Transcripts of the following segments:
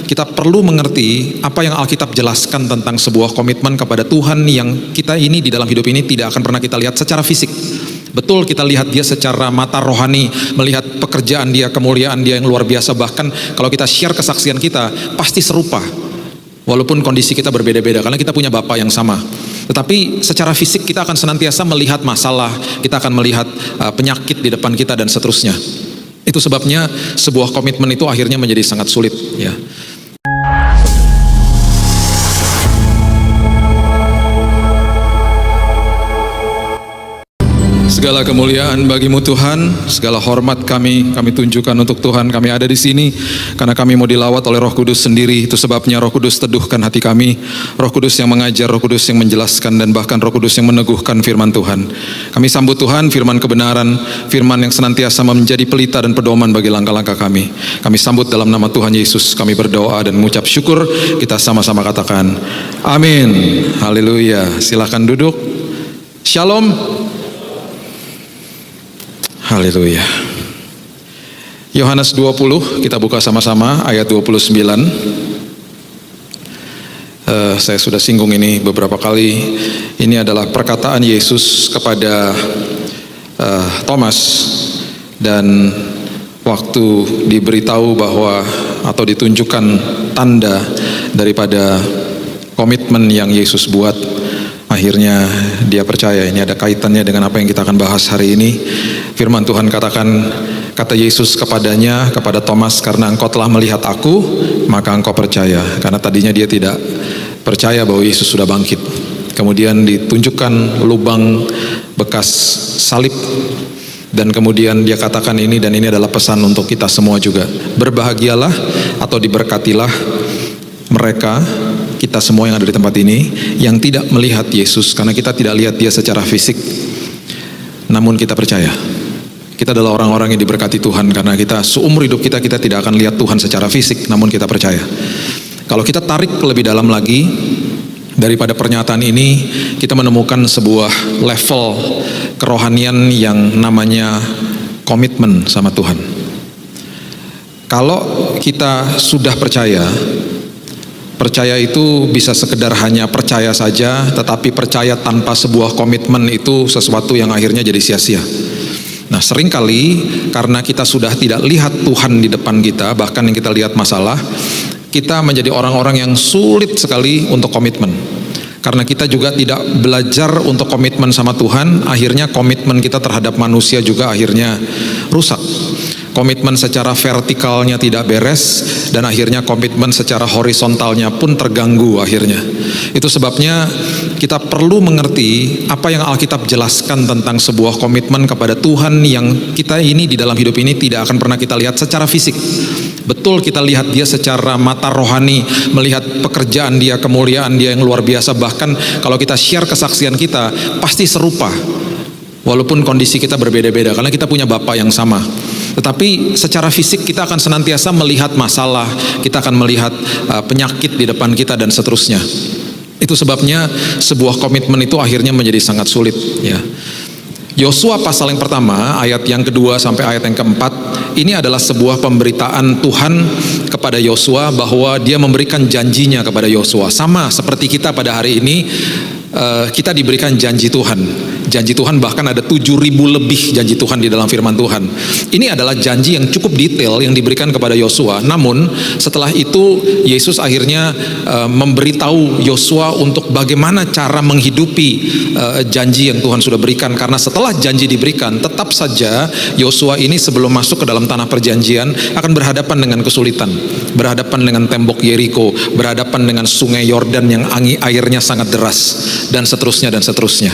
kita perlu mengerti apa yang Alkitab jelaskan tentang sebuah komitmen kepada Tuhan yang kita ini di dalam hidup ini tidak akan pernah kita lihat secara fisik. Betul, kita lihat dia secara mata rohani, melihat pekerjaan dia, kemuliaan dia yang luar biasa. Bahkan kalau kita share kesaksian kita, pasti serupa. Walaupun kondisi kita berbeda-beda, karena kita punya Bapa yang sama. Tetapi secara fisik kita akan senantiasa melihat masalah, kita akan melihat penyakit di depan kita dan seterusnya. Itu sebabnya sebuah komitmen itu akhirnya menjadi sangat sulit, ya. Segala kemuliaan bagimu Tuhan, segala hormat kami tunjukkan untuk Tuhan. Kami ada di sini karena kami mau dilawat oleh Roh Kudus sendiri. Itu sebabnya Roh Kudus teduhkan hati kami, Roh Kudus yang mengajar, Roh Kudus yang menjelaskan, dan bahkan Roh Kudus yang meneguhkan firman Tuhan. Kami sambut Tuhan, firman kebenaran, firman yang senantiasa menjadi pelita dan pedoman bagi langkah-langkah kami. Kami sambut dalam nama Tuhan Yesus. Kami berdoa dan mengucap syukur. Kita sama-sama katakan amin. Haleluya. Silakan duduk. Shalom. Haleluya. Yohanes 20, kita buka sama-sama ayat 29. Saya sudah singgung ini beberapa kali. Ini adalah perkataan Yesus kepada Thomas, dan waktu diberitahu bahwa atau ditunjukkan tanda daripada komitmen yang Yesus buat, akhirnya dia percaya. Ini ada kaitannya dengan apa yang kita akan bahas hari ini. Firman Tuhan katakan, kata Yesus kepadanya, kepada Thomas, karena engkau telah melihat aku, maka engkau percaya. Karena tadinya dia tidak percaya bahwa Yesus sudah bangkit. Kemudian ditunjukkan lubang bekas salib, dan kemudian dia katakan ini, dan ini adalah pesan untuk kita semua juga. Berbahagialah atau diberkatilah mereka, kita semua yang ada di tempat ini, yang tidak melihat Yesus, karena kita tidak lihat dia secara fisik, namun kita percaya. Kita adalah orang-orang yang diberkati Tuhan, karena kita seumur hidup kita tidak akan lihat Tuhan secara fisik, namun kita percaya. Kalau kita tarik lebih dalam lagi daripada pernyataan ini, kita menemukan sebuah level kerohanian yang namanya komitmen sama Tuhan. Kalau kita sudah percaya itu bisa sekedar hanya percaya saja, tetapi percaya tanpa sebuah komitmen itu sesuatu yang akhirnya jadi sia-sia. Nah, seringkali karena kita sudah tidak lihat Tuhan di depan kita, bahkan yang kita lihat masalah, kita menjadi orang-orang yang sulit sekali untuk komitmen. Karena kita juga tidak belajar untuk komitmen sama Tuhan, akhirnya komitmen kita terhadap manusia juga akhirnya rusak. Komitmen secara vertikalnya tidak beres, dan akhirnya komitmen secara horizontalnya pun terganggu akhirnya. Itu sebabnya kita perlu mengerti apa yang Alkitab jelaskan tentang sebuah komitmen kepada Tuhan yang kita ini di dalam hidup ini tidak akan pernah kita lihat secara fisik. Betul, kita lihat dia secara mata rohani, melihat pekerjaan dia, kemuliaan dia yang luar biasa. Bahkan kalau kita share kesaksian kita, pasti serupa. Walaupun kondisi kita berbeda-beda, karena kita punya Bapa yang sama. Tetapi secara fisik kita akan senantiasa melihat masalah, kita akan melihat penyakit di depan kita dan seterusnya. Itu sebabnya sebuah komitmen itu akhirnya menjadi sangat sulit, ya. Yosua pasal yang pertama, ayat yang kedua sampai ayat yang keempat, ini adalah sebuah pemberitaan Tuhan kepada Yosua bahwa dia memberikan janjinya kepada Yosua. Sama seperti kita pada hari ini, kita diberikan janji Tuhan. Janji Tuhan bahkan ada 7.000 lebih janji Tuhan di dalam firman Tuhan. Ini adalah janji yang cukup detail yang diberikan kepada Yosua. Namun setelah itu Yesus akhirnya memberitahu Yosua untuk bagaimana cara menghidupi janji yang Tuhan sudah berikan. Karena setelah janji diberikan, tetap saja Yosua ini sebelum masuk ke dalam tanah perjanjian akan berhadapan dengan kesulitan, berhadapan dengan tembok Yeriko, berhadapan dengan sungai Yordan yang airnya sangat deras, dan seterusnya dan seterusnya.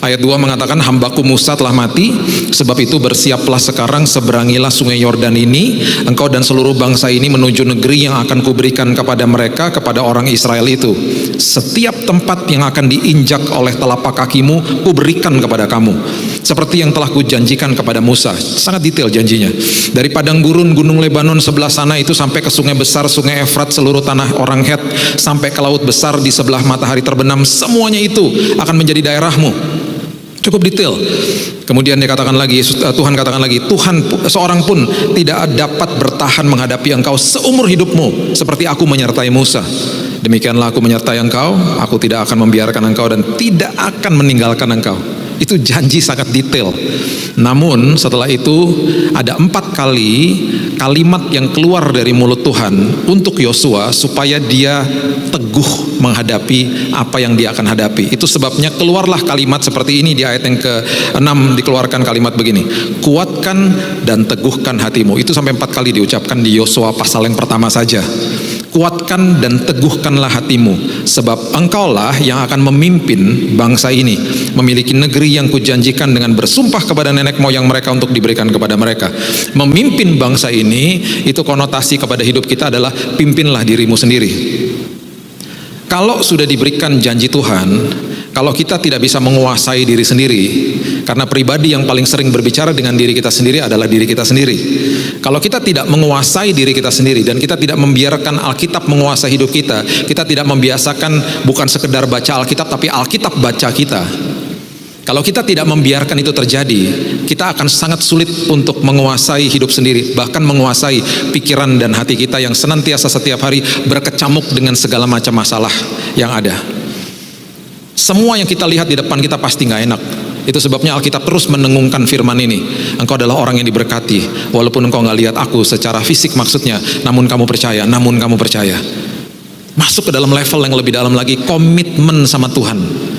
Ayat 2 mengatakan, hambaku Musa telah mati, sebab itu bersiaplah sekarang, seberangilah sungai Yordan ini, engkau dan seluruh bangsa ini menuju negeri yang akan kuberikan kepada mereka, kepada orang Israel itu. Setiap tempat yang akan diinjak oleh telapak kakimu kuberikan kepada kamu, seperti yang telah kujanjikan kepada Musa. Sangat detail janjinya. Dari padang gurun gunung Lebanon sebelah sana itu sampai ke sungai besar, sungai Efrat, seluruh tanah orang Het, sampai ke laut besar di sebelah matahari terbenam, semuanya itu akan menjadi daerahmu. Cukup detail. Kemudian dia katakan lagi, Tuhan katakan lagi, Tuhan seorang pun tidak dapat bertahan menghadapi engkau seumur hidupmu seperti aku menyertai Musa. Demikianlah aku menyertai engkau, aku tidak akan membiarkan engkau dan tidak akan meninggalkan engkau. Itu janji sangat detail. Namun setelah itu ada 4 kali kalimat yang keluar dari mulut Tuhan untuk Yosua supaya dia teguh menghadapi apa yang dia akan hadapi. Itu sebabnya keluarlah kalimat seperti ini di ayat yang ke-6 dikeluarkan kalimat begini. Kuatkan dan teguhkan hatimu. Itu sampai 4 kali diucapkan di Yosua pasal yang pertama saja. Kuatkan dan teguhkanlah hatimu, sebab engkaulah yang akan memimpin bangsa ini, memiliki negeri yang kujanjikan dengan bersumpah kepada nenek moyang mereka untuk diberikan kepada mereka. Memimpin bangsa ini, itu konotasi kepada hidup kita adalah pimpinlah dirimu sendiri. Kalau sudah diberikan janji Tuhan, kalau kita tidak bisa menguasai diri sendiri, karena pribadi yang paling sering berbicara dengan diri kita sendiri adalah diri kita sendiri. Kalau kita tidak menguasai diri kita sendiri dan kita tidak membiarkan Alkitab menguasai hidup kita, kita tidak membiasakan bukan sekedar baca Alkitab tapi Alkitab baca kita. Kalau kita tidak membiarkan itu terjadi, kita akan sangat sulit untuk menguasai hidup sendiri, bahkan menguasai pikiran dan hati kita yang senantiasa setiap hari berkecamuk dengan segala macam masalah yang ada. Semua yang kita lihat di depan kita pasti gak enak. Itu sebabnya Alkitab terus menengungkan firman ini. Engkau adalah orang yang diberkati, walaupun engkau gak lihat aku secara fisik maksudnya, namun kamu percaya, namun kamu percaya. Masuk ke dalam level yang lebih dalam lagi, komitmen sama Tuhan.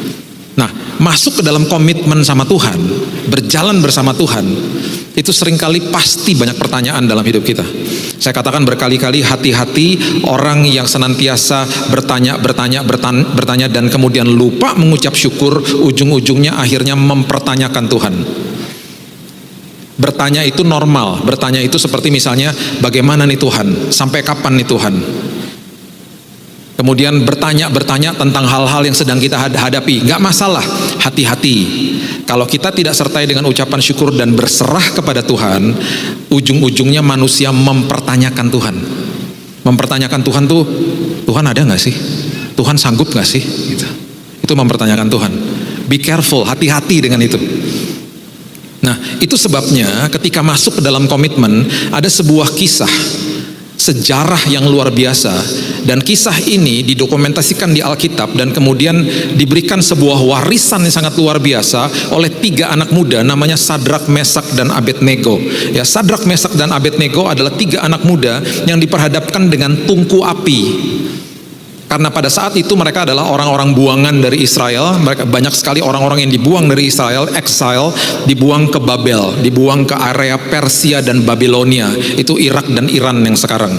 Nah, masuk ke dalam komitmen sama Tuhan, berjalan bersama Tuhan, itu seringkali pasti banyak pertanyaan dalam hidup kita. Saya katakan berkali-kali, hati-hati orang yang senantiasa bertanya dan kemudian lupa mengucap syukur, ujung-ujungnya akhirnya mempertanyakan Tuhan. Bertanya itu normal, bertanya itu seperti misalnya, bagaimana nih Tuhan, sampai kapan nih Tuhan? Kemudian bertanya tentang hal-hal yang sedang kita hadapi, gak masalah, hati-hati. Kalau kita tidak sertai dengan ucapan syukur dan berserah kepada Tuhan, ujung-ujungnya manusia mempertanyakan Tuhan. Mempertanyakan Tuhan tuh, Tuhan ada gak sih? Tuhan sanggup gak sih? Gitu. Itu mempertanyakan Tuhan. Be careful, hati-hati dengan itu. Nah, itu sebabnya ketika masuk ke dalam komitmen, ada sebuah kisah sejarah yang luar biasa, dan kisah ini didokumentasikan di Alkitab dan kemudian diberikan sebuah warisan yang sangat luar biasa oleh 3 anak muda namanya Sadrak, Mesak, dan Abednego. Ya, Sadrak, Mesak, dan Abednego adalah 3 anak muda yang diperhadapkan dengan tungku api. Karena pada saat itu mereka adalah orang-orang buangan dari Israel. Mereka banyak sekali orang-orang yang dibuang dari Israel, exile, dibuang ke Babel, dibuang ke area Persia dan Babilonia. Itu Irak dan Iran yang sekarang.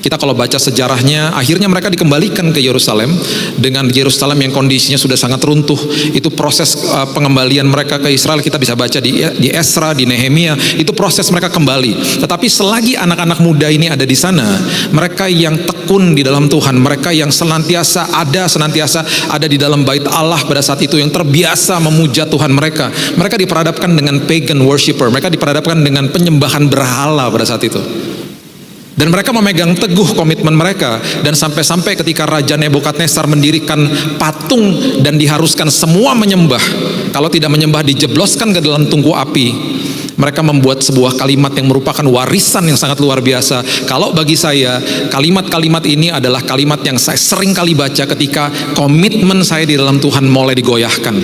Kita kalau baca sejarahnya, akhirnya mereka dikembalikan ke Yerusalem dengan Yerusalem yang kondisinya sudah sangat runtuh. Itu proses pengembalian mereka ke Israel, kita bisa baca di Esra, di Nehemia, itu proses mereka kembali. Tetapi selagi anak-anak muda ini ada di sana, mereka yang tekun di dalam Tuhan, mereka yang senantiasa ada di dalam bait Allah pada saat itu, yang terbiasa memuja Tuhan mereka diperhadapkan dengan pagan worshiper, mereka diperhadapkan dengan penyembahan berhala pada saat itu. Dan mereka memegang teguh komitmen mereka, dan sampai-sampai ketika Raja Nebukadnezar mendirikan patung dan diharuskan semua menyembah, kalau tidak menyembah dijebloskan ke dalam tungku api. Mereka membuat sebuah kalimat yang merupakan warisan yang sangat luar biasa. Kalau bagi saya, kalimat-kalimat ini adalah kalimat yang saya sering kali baca ketika komitmen saya di dalam Tuhan mulai digoyahkan.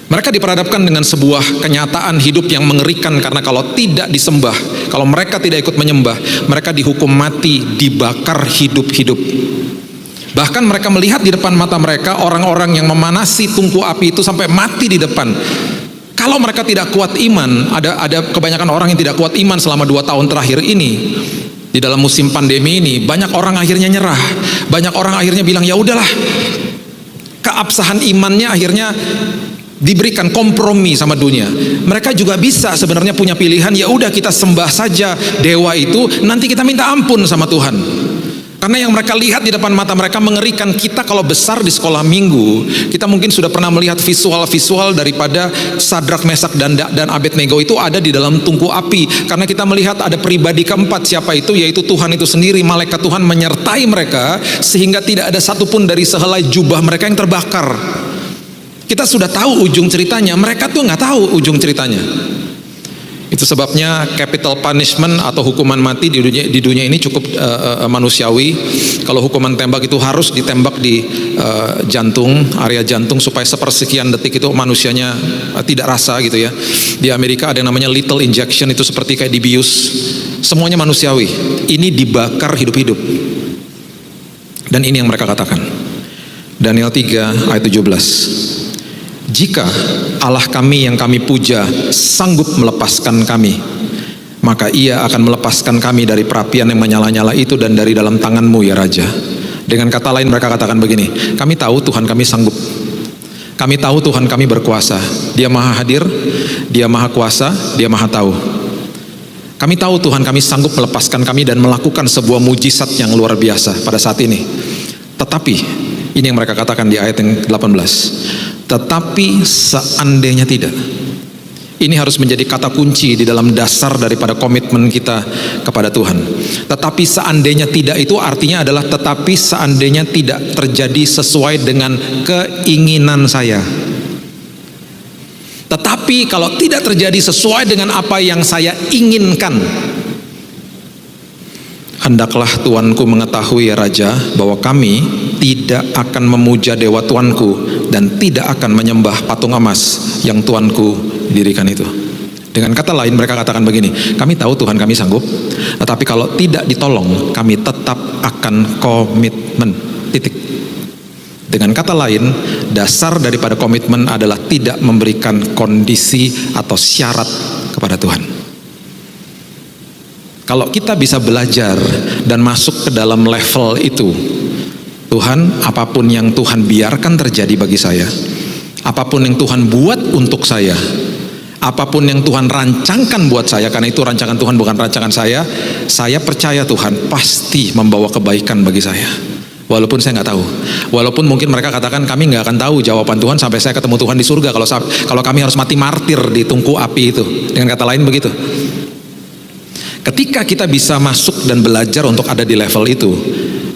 Mereka diperhadapkan dengan sebuah kenyataan hidup yang mengerikan, karena kalau tidak disembah, kalau mereka tidak ikut menyembah, mereka dihukum mati, dibakar hidup-hidup. Bahkan mereka melihat di depan mata mereka orang-orang yang memanasi tungku api itu sampai mati di depan. Kalau mereka tidak kuat iman, ada kebanyakan orang yang tidak kuat iman selama 2 tahun terakhir ini. Di dalam musim pandemi ini, banyak orang akhirnya nyerah. Banyak orang akhirnya bilang, ya udahlah. Keabsahan imannya akhirnya diberikan kompromi sama dunia. Mereka juga bisa sebenarnya punya pilihan, ya udah kita sembah saja dewa itu, nanti kita minta ampun sama Tuhan. Karena yang mereka lihat di depan mata mereka mengerikan. Kita kalau besar di sekolah minggu, kita mungkin sudah pernah melihat visual-visual daripada Sadrak, Mesak, dan Abednego itu ada di dalam tungku api. Karena kita melihat ada pribadi keempat, siapa itu? Yaitu Tuhan itu sendiri. Malaikat Tuhan menyertai mereka sehingga tidak ada satupun dari sehelai jubah mereka yang terbakar. Kita sudah tahu ujung ceritanya, mereka tuh nggak tahu ujung ceritanya. Itu sebabnya capital punishment atau hukuman mati di dunia ini cukup manusiawi. Kalau hukuman tembak itu harus ditembak di jantung, area jantung, supaya sepersekian detik itu manusianya tidak rasa gitu ya. Di Amerika ada yang namanya lethal injection, itu seperti kayak dibius. Semuanya manusiawi. Ini dibakar hidup-hidup. Dan ini yang mereka katakan. Daniel 3 ayat 17. Jika Allah kami yang kami puja sanggup melepaskan kami, maka ia akan melepaskan kami dari perapian yang menyala-nyala itu dan dari dalam tanganmu ya Raja. Dengan kata lain mereka katakan begini, kami tahu Tuhan kami sanggup, kami tahu Tuhan kami berkuasa, Dia maha hadir, Dia maha kuasa, Dia maha tahu. Kami tahu Tuhan kami sanggup melepaskan kami dan melakukan sebuah mujizat yang luar biasa pada saat ini. Tetapi ini yang mereka katakan di ayat yang 18. Tetapi seandainya tidak. Ini harus menjadi kata kunci di dalam dasar daripada komitmen kita kepada Tuhan. Tetapi seandainya tidak itu artinya adalah tetapi seandainya tidak terjadi sesuai dengan keinginan saya. Tetapi kalau tidak terjadi sesuai dengan apa yang saya inginkan, hendaklah Tuanku mengetahui ya Raja, bahwa kami tidak akan memuja dewa Tuanku dan tidak akan menyembah patung emas yang Tuanku dirikan itu. Dengan kata lain mereka katakan begini, kami tahu Tuhan kami sanggup, tetapi kalau tidak ditolong kami tetap akan komitmen, titik. Dengan kata lain, dasar daripada komitmen adalah tidak memberikan kondisi atau syarat kepada Tuhan. Kalau kita bisa belajar dan masuk ke dalam level itu, Tuhan, apapun yang Tuhan biarkan terjadi bagi saya, apapun yang Tuhan buat untuk saya, apapun yang Tuhan rancangkan buat saya, karena itu rancangan Tuhan bukan rancangan saya percaya Tuhan pasti membawa kebaikan bagi saya. Walaupun saya nggak tahu, walaupun mungkin mereka katakan kami nggak akan tahu jawaban Tuhan sampai saya ketemu Tuhan di surga, kalau kami harus mati martir di tungku api itu. Dengan kata lain begitu. Ketika kita bisa masuk dan belajar untuk ada di level itu,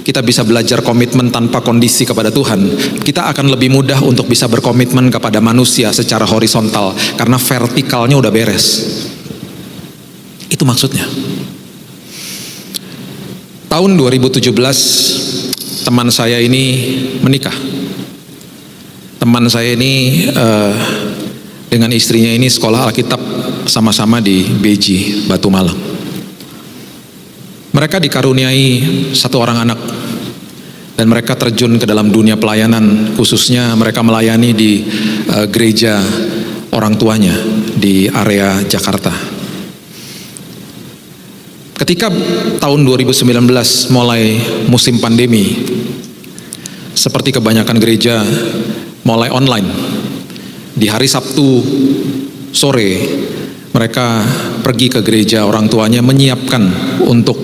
kita bisa belajar komitmen tanpa kondisi kepada Tuhan, kita akan lebih mudah untuk bisa berkomitmen kepada manusia secara horizontal, karena vertikalnya udah beres. Itu maksudnya. Tahun 2017 teman saya ini menikah. Teman saya ini dengan istrinya ini sekolah Alkitab sama-sama di Beji, Batu Malang. Mereka dikaruniai satu orang anak dan mereka terjun ke dalam dunia pelayanan, khususnya mereka melayani di gereja orang tuanya di area Jakarta. Ketika tahun 2019 mulai musim pandemi, seperti kebanyakan gereja mulai online, di hari Sabtu sore mereka pergi ke gereja orang tuanya menyiapkan untuk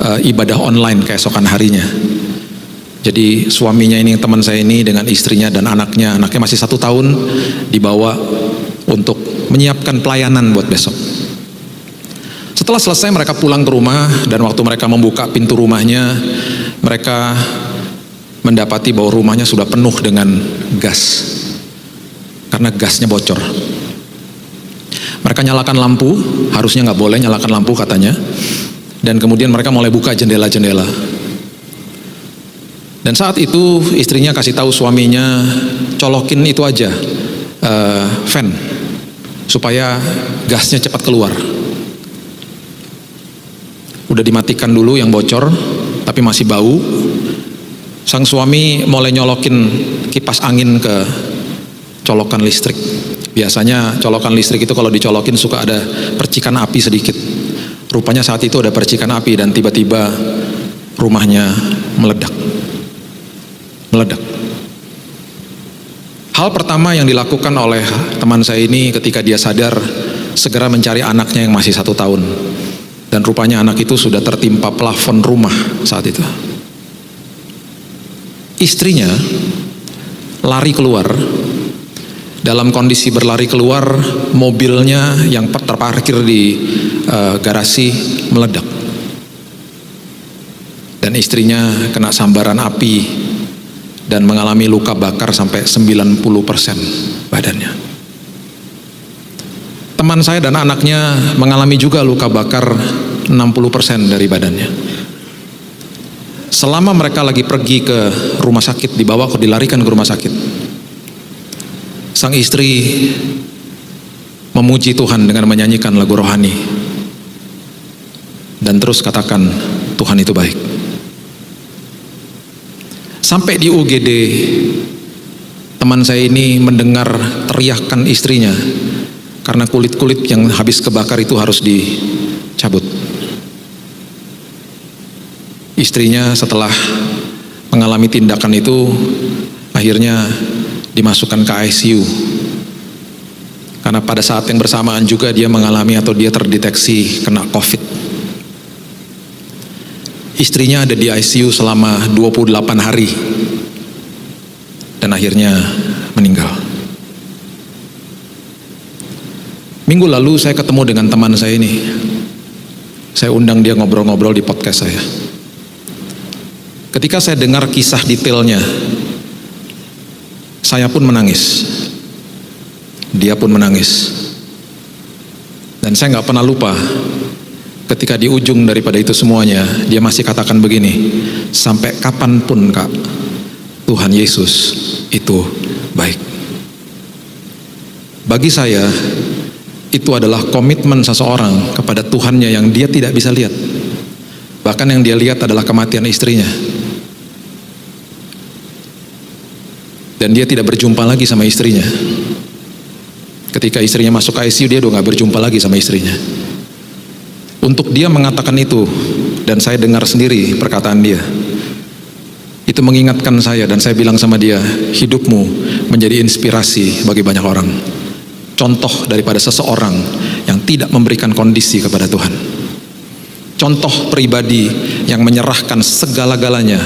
ibadah online keesokan harinya. Jadi suaminya ini, teman saya ini dengan istrinya dan anaknya masih 1 tahun, dibawa untuk menyiapkan pelayanan buat besok. Setelah selesai mereka pulang ke rumah, dan waktu mereka membuka pintu rumahnya, mereka mendapati bahwa rumahnya sudah penuh dengan gas, karena gasnya bocor. Mereka nyalakan lampu, harusnya nggak boleh nyalakan lampu katanya, dan kemudian mereka mulai buka jendela-jendela. Dan saat itu istrinya kasih tahu suaminya, colokin itu aja fan supaya gasnya cepat keluar. Udah dimatikan dulu yang bocor, tapi masih bau. Sang suami mulai nyolokin kipas angin ke colokan listrik. Biasanya colokan listrik itu kalau dicolokin suka ada percikan api sedikit. Rupanya saat itu ada percikan api dan tiba-tiba rumahnya meledak. Hal pertama yang dilakukan oleh teman saya ini ketika dia sadar, segera mencari anaknya yang masih 1 tahun. Dan rupanya anak itu sudah tertimpa plafon rumah saat itu. Istrinya lari keluar. Dalam kondisi berlari keluar, mobilnya yang terparkir di garasi meledak. Dan istrinya kena sambaran api dan mengalami luka bakar sampai 90%. badannya. Teman saya dan anaknya mengalami juga luka bakar 60% dari badannya. Selama mereka lagi pergi ke rumah sakit, dilarikan ke rumah sakit, sang istri memuji Tuhan dengan menyanyikan lagu rohani dan terus katakan, Tuhan itu baik. Sampai di UGD, teman saya ini mendengar teriakan istrinya karena kulit-kulit yang habis kebakar itu harus dicabut. Istrinya setelah mengalami tindakan itu akhirnya dimasukkan ke ICU, karena pada saat yang bersamaan juga dia mengalami atau dia terdeteksi kena COVID. Istrinya ada di ICU selama 28 hari dan akhirnya meninggal. Minggu lalu saya ketemu dengan teman saya ini. Saya undang dia ngobrol-ngobrol di podcast saya. Ketika saya dengar kisah detailnya, saya pun menangis. Dia pun menangis. Dan saya gak pernah lupa, ketika di ujung daripada itu semuanya, dia masih katakan begini, sampai kapanpun Kak, Tuhan Yesus itu baik. Bagi saya, itu adalah komitmen seseorang kepada Tuhannya yang dia tidak bisa lihat. Bahkan yang dia lihat adalah kematian istrinya. Dan dia tidak berjumpa lagi sama istrinya. Ketika istrinya masuk ICU, dia udah gak berjumpa lagi sama istrinya. Untuk dia mengatakan itu, dan saya dengar sendiri perkataan dia, itu mengingatkan saya, dan saya bilang sama dia, hidupmu menjadi inspirasi bagi banyak orang. Contoh daripada seseorang yang tidak memberikan kondisi kepada Tuhan. Contoh pribadi yang menyerahkan segala-galanya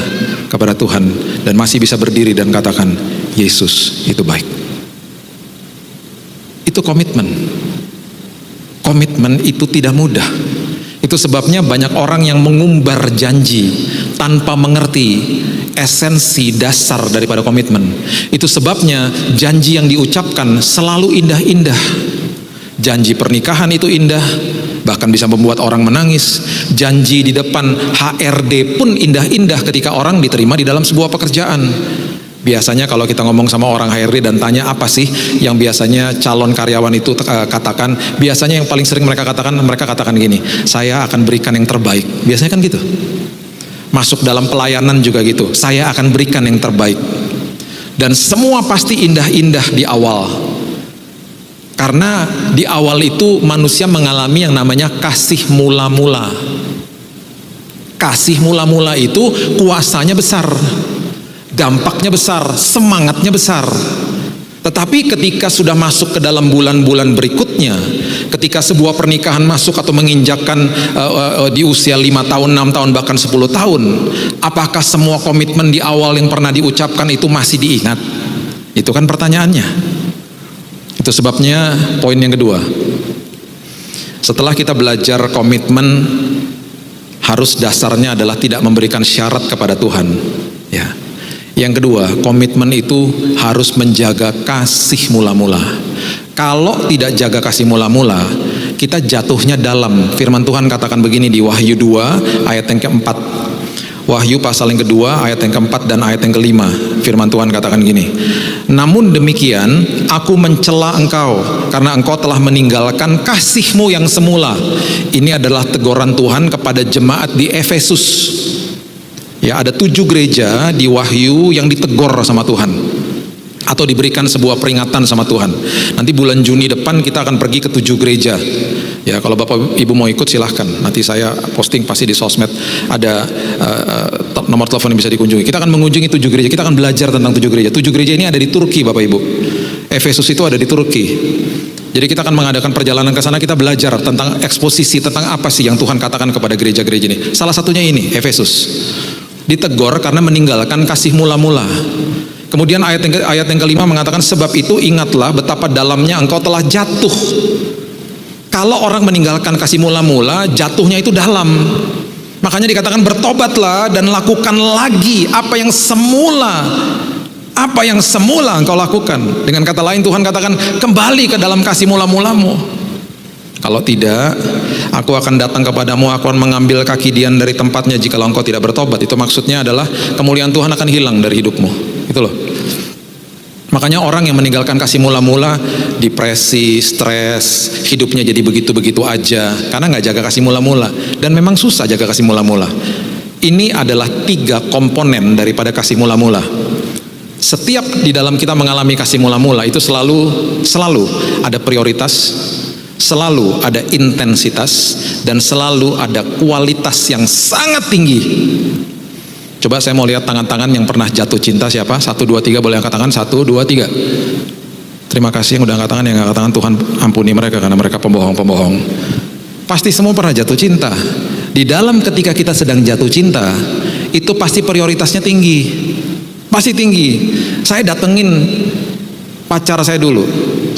kepada Tuhan dan masih bisa berdiri dan katakan, Yesus itu baik. Itu komitmen. Komitmen itu tidak mudah. Itu sebabnya banyak orang yang mengumbar janji tanpa mengerti esensi dasar daripada komitmen. Itu sebabnya janji yang diucapkan selalu indah-indah. Janji pernikahan itu indah, bahkan bisa membuat orang menangis. Janji di depan HRD pun indah-indah ketika orang diterima di dalam sebuah pekerjaan. Biasanya kalau kita ngomong sama orang HRD dan tanya apa sih yang biasanya calon karyawan itu katakan, biasanya yang paling sering mereka katakan gini, saya akan berikan yang terbaik. Biasanya kan gitu. Masuk dalam pelayanan juga gitu, saya akan berikan yang terbaik. Dan semua pasti indah-indah di awal. Karena di awal itu manusia mengalami yang namanya kasih mula-mula. Kasih mula-mula itu kuasanya besar, dampaknya besar, semangatnya besar. Tetapi ketika sudah masuk ke dalam bulan-bulan berikutnya, ketika sebuah pernikahan masuk atau menginjakkan di usia 5 tahun, 6 tahun, bahkan 10 tahun, apakah semua komitmen di awal yang pernah diucapkan itu masih diingat? Itu kan pertanyaannya. Itu sebabnya poin yang kedua, setelah kita belajar komitmen, harus dasarnya adalah tidak memberikan syarat kepada Tuhan, ya. Yang kedua, komitmen itu harus menjaga kasih mula-mula. Kalau tidak jaga kasih mula-mula, kita jatuhnya dalam. Firman Tuhan katakan begini di Wahyu 2 ayat yang keempat. Wahyu pasal yang kedua ayat yang keempat dan ayat yang kelima. Firman Tuhan katakan gini, namun demikian aku mencela engkau karena engkau telah meninggalkan kasihmu yang semula. Ini adalah teguran Tuhan kepada jemaat di Efesus. Ya, ada 7 gereja di Wahyu yang ditegur sama Tuhan atau diberikan sebuah peringatan sama Tuhan. Nanti bulan Juni depan kita akan pergi ke 7 gereja. Ya, kalau Bapak Ibu mau ikut silahkan. Nanti saya posting pasti di sosmed, ada nomor telepon yang bisa dikunjungi. Kita akan mengunjungi 7 gereja. Kita akan belajar tentang 7 gereja. 7 gereja ini ada di Turki, Bapak Ibu. Efesus itu ada di Turki. Jadi kita akan mengadakan perjalanan ke sana, kita belajar tentang eksposisi, tentang apa sih yang Tuhan katakan kepada gereja-gereja ini. Salah satunya ini, Efesus. Ditegur karena meninggalkan kasih mula-mula. Kemudian ayat yang kelima mengatakan, sebab itu ingatlah betapa dalamnya engkau telah jatuh. Kalau orang meninggalkan kasih mula-mula, jatuhnya itu dalam. Makanya dikatakan bertobatlah dan lakukan lagi apa yang semula apa yang semula engkau lakukan. Dengan kata lain Tuhan katakan, kembali ke dalam kasih mula-mulamu. Kalau tidak, aku akan datang kepadamu, aku akan mengambil kaki Dian dari tempatnya jikalau engkau tidak bertobat. Itu maksudnya adalah kemuliaan Tuhan akan hilang dari hidupmu. Itu loh. Makanya orang yang meninggalkan kasih mula-mula, depresi, stres, hidupnya jadi begitu-begitu aja, karena nggak jaga kasih mula-mula. Dan memang susah jaga kasih mula-mula. Ini adalah 3 komponen daripada kasih mula-mula. Setiap di dalam kita mengalami kasih mula-mula itu selalu ada prioritas, selalu ada intensitas, dan selalu ada kualitas yang sangat tinggi. Coba saya mau lihat tangan-tangan yang pernah jatuh cinta siapa? 1, 2, 3 boleh angkat tangan. 1, 2, 3. Terima kasih yang udah angkat tangan. Yang angkat tangan Tuhan ampuni mereka karena mereka pembohong-pembohong. Pasti semua pernah jatuh cinta. Di dalam ketika kita sedang jatuh cinta, itu pasti prioritasnya tinggi. Pasti tinggi. Saya datengin pacar saya dulu,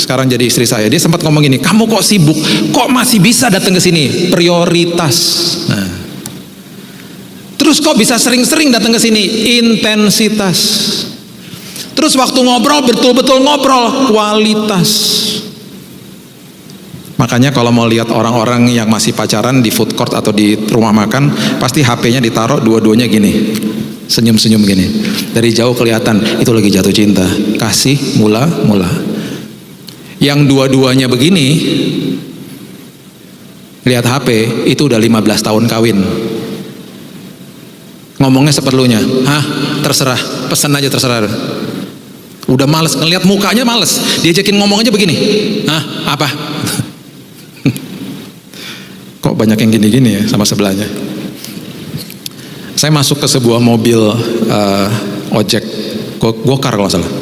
sekarang jadi istri saya. Dia sempat ngomong gini, kamu kok sibuk, kok masih bisa datang ke sini? Prioritas. Nah, terus kok bisa sering-sering datang ke sini? Intensitas. Terus waktu ngobrol betul-betul ngobrol, kualitas. Makanya kalau mau lihat orang-orang yang masih pacaran di food court atau di rumah makan, pasti HP-nya ditaruh dua-duanya gini, senyum-senyum gini. Dari jauh kelihatan itu lagi jatuh cinta. Kasih mula-mula. Yang dua-duanya begini, lihat HP, itu udah 15 tahun kawin. Ngomongnya seperlunya, terserah, pesan aja terserah. Udah males, ngelihat mukanya males, diajakin ngomong aja begini, apa? Kok banyak yang gini-gini ya sama sebelahnya. Saya masuk ke sebuah mobil ojek, gokar kalau nggak salah.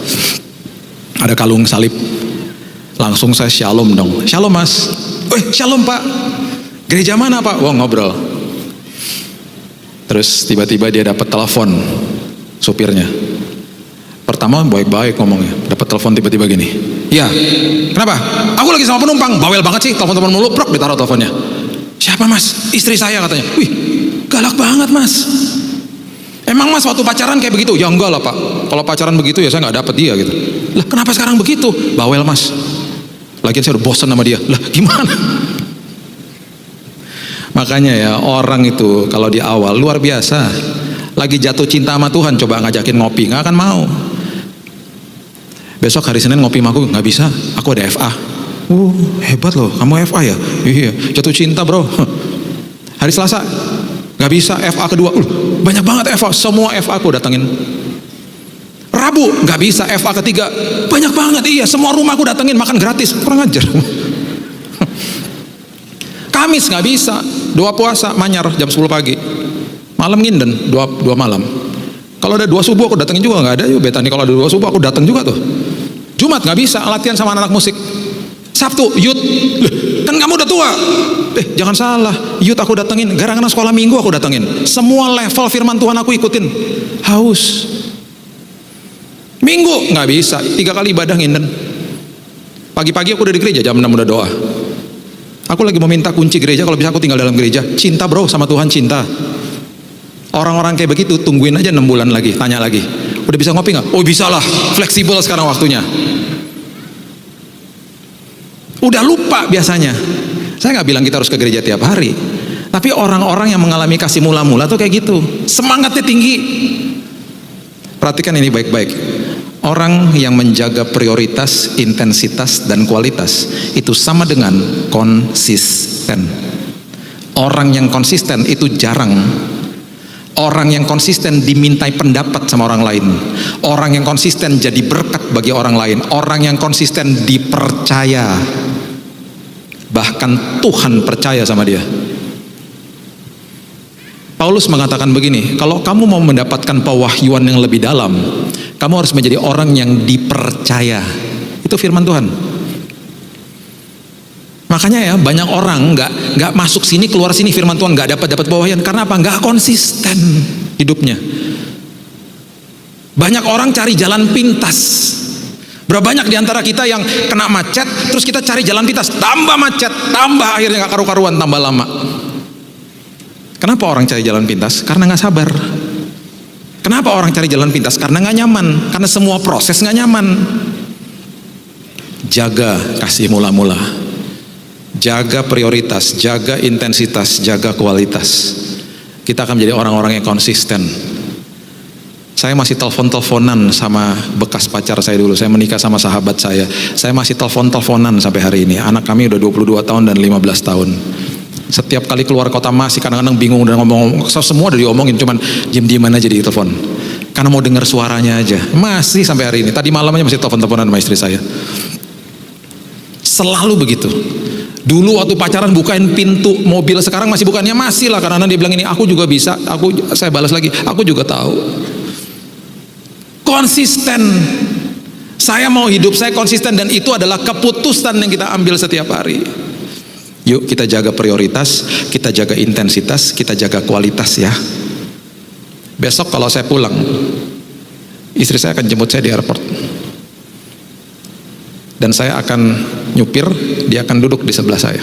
Ada kalung salib, langsung saya shalom dong. Shalom mas, shalom pak. Gereja mana pak? Wah ngobrol. Terus tiba-tiba dia dapat telepon supirnya. Pertama baik-baik ngomongnya, dapat telepon tiba-tiba gini. Ya, kenapa? Aku lagi sama penumpang, bawel banget sih, telepon-telepon mulu, prok ditaruh teleponnya. Siapa mas? Istri saya katanya. Wih, galak banget mas. Emang mas waktu pacaran kayak begitu? Ya enggak lah pak. Kalau pacaran begitu ya saya nggak dapet dia gitu. Lah kenapa sekarang begitu? Bawel mas. Lagian saya udah bosan sama dia. Lah gimana? Makanya ya orang itu kalau di awal luar biasa. Lagi jatuh cinta sama Tuhan, coba ngajakin ngopi, nggak akan mau. Besok hari Senin ngopi sama aku, nggak bisa. Aku ada FA. Hebat loh, kamu FA ya? Iya, jatuh cinta bro. Hari Selasa, nggak bisa, FA kedua. Banyak banget FA, semua FA aku datengin. Rabu, nggak bisa, FA ketiga. Banyak banget, iya, semua rumah aku datengin, makan gratis. Kurang ajar. Kamis nggak bisa, doa puasa, manyar jam 10 pagi. Malam nginden, dua malam. Kalau ada 2 subuh aku datengin juga, nggak ada yuk Betani. Kalau ada 2 subuh aku dateng juga tuh. Jumat nggak bisa, latihan sama anak-anak musik. Sabtu, youth, kan kamu udah tua. Jangan salah, youth aku datengin, gara-gara sekolah minggu aku datengin. Semua level firman Tuhan aku ikutin. Haus. Minggu nggak bisa, 3 kali ibadah nginden. Pagi-pagi aku udah di gereja, jam 6 udah doa. Aku lagi mau minta kunci gereja, kalau bisa aku tinggal dalam gereja. Cinta bro, sama Tuhan cinta. Orang-orang kayak begitu tungguin aja 6 bulan lagi, tanya lagi. Udah bisa ngopi nggak? Oh bisa lah, fleksibel sekarang waktunya. Udah lupa biasanya. Saya nggak bilang kita harus ke gereja tiap hari, tapi orang-orang yang mengalami kasih mula-mula tuh kayak gitu, semangatnya tinggi. Perhatikan ini baik-baik. Orang yang menjaga prioritas, intensitas, dan kualitas itu sama dengan konsisten. Orang yang konsisten itu jarang. Orang yang konsisten dimintai pendapat sama orang lain. Orang yang konsisten jadi berkat bagi orang lain. Orang yang konsisten dipercaya. Bahkan Tuhan percaya sama dia. Paulus mengatakan begini, kalau kamu mau mendapatkan pewahyuan yang lebih dalam, kamu harus menjadi orang yang dipercaya. Itu firman Tuhan. Makanya ya banyak orang nggak masuk sini keluar sini firman Tuhan, nggak dapat pewahyuan karena apa? Nggak konsisten hidupnya. Banyak orang cari jalan pintas. Berapa banyak diantara kita yang kena macet, terus kita cari jalan pintas, tambah macet, tambah akhirnya nggak karu-karuan, tambah lama. Kenapa orang cari jalan pintas? Karena nggak sabar. Kenapa orang cari jalan pintas? Karena nggak nyaman, karena semua proses nggak nyaman. Jaga kasih mula-mula, jaga prioritas, jaga intensitas, jaga kualitas. Kita akan menjadi orang-orang yang konsisten. Saya masih telepon-teleponan sama bekas pacar saya dulu. Saya menikah sama sahabat saya. Saya masih telepon-teleponan sampai hari ini. Anak kami udah 22 tahun dan 15 tahun. Setiap kali keluar kota masih kadang-kadang bingung dan ngomong, semua udah diomongin, cuman diem-dieman aja di telepon. Karena mau dengar suaranya aja. Masih sampai hari ini. Tadi malamnya masih telepon-teleponan sama istri saya. Selalu begitu. Dulu waktu pacaran bukain pintu mobil, sekarang masih bukannya, masih lah, karena dia bilang ini aku juga bisa, saya balas lagi, aku juga tahu. Konsisten. Saya mau hidup saya konsisten, dan itu adalah keputusan yang kita ambil setiap hari. Yuk kita jaga prioritas, kita jaga intensitas, kita jaga kualitas ya. Besok kalau saya pulang, istri saya akan jemput saya di airport. Dan saya akan nyupir, dia akan duduk di sebelah saya.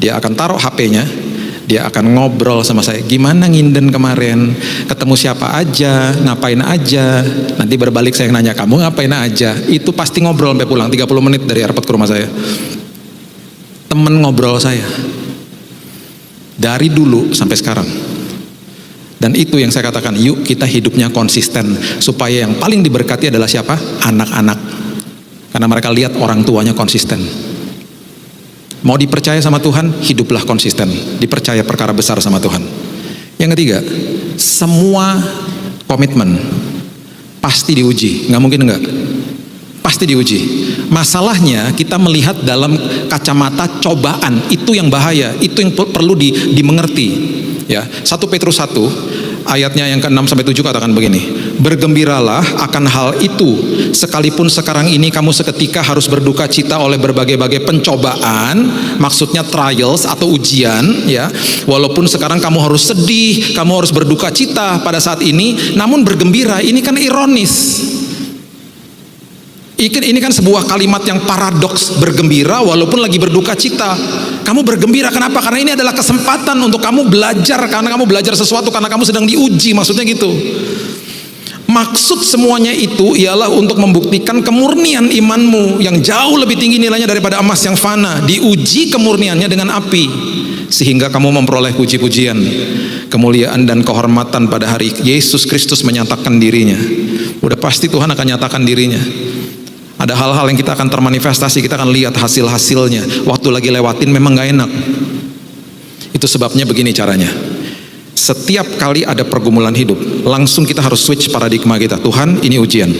Dia akan taruh HP-nya, dia akan ngobrol sama saya. Gimana nginden kemarin? Ketemu siapa aja? Ngapain aja? Nanti berbalik saya nanya, kamu ngapain aja? Itu pasti ngobrol sampai pulang, 30 menit dari airport ke rumah saya. Temen ngobrol saya. Dari dulu sampai sekarang. Dan itu yang saya katakan, yuk kita hidupnya konsisten. Supaya yang paling diberkati adalah siapa? Anak-anak. Karena mereka lihat orang tuanya konsisten. Mau dipercaya sama Tuhan, hiduplah konsisten. Dipercaya perkara besar sama Tuhan. Yang ketiga, semua komitmen pasti diuji. Nggak mungkin enggak. Pasti diuji. Masalahnya kita melihat dalam kacamata cobaan. Itu yang bahaya. Itu yang perlu dimengerti. Ya, 1 Petrus 1 ayatnya yang ke-6 sampai 7 katakan begini. Bergembiralah akan hal itu, sekalipun sekarang ini kamu seketika harus berduka cita oleh berbagai-bagai pencobaan, maksudnya trials atau ujian ya. Walaupun sekarang kamu harus sedih, kamu harus berduka cita pada saat ini, namun bergembira. Ini kan ironis. Ini kan sebuah kalimat yang paradoks, bergembira walaupun lagi berduka cita. Kamu bergembira kenapa? Karena ini adalah kesempatan untuk kamu belajar, karena kamu belajar sesuatu, karena kamu sedang diuji, maksudnya gitu. Maksud semuanya itu ialah untuk membuktikan kemurnian imanmu yang jauh lebih tinggi nilainya daripada emas yang fana. Diuji kemurniannya dengan api, sehingga kamu memperoleh puji-pujian, kemuliaan dan kehormatan pada hari Yesus Kristus menyatakan dirinya. Udah pasti Tuhan akan nyatakan dirinya. Ada hal-hal yang kita akan termanifestasi, kita akan lihat hasil-hasilnya. Waktu lagi lewatin memang gak enak. Itu sebabnya begini caranya. Setiap kali ada pergumulan hidup, langsung kita harus switch paradigma kita. Tuhan, ini ujian.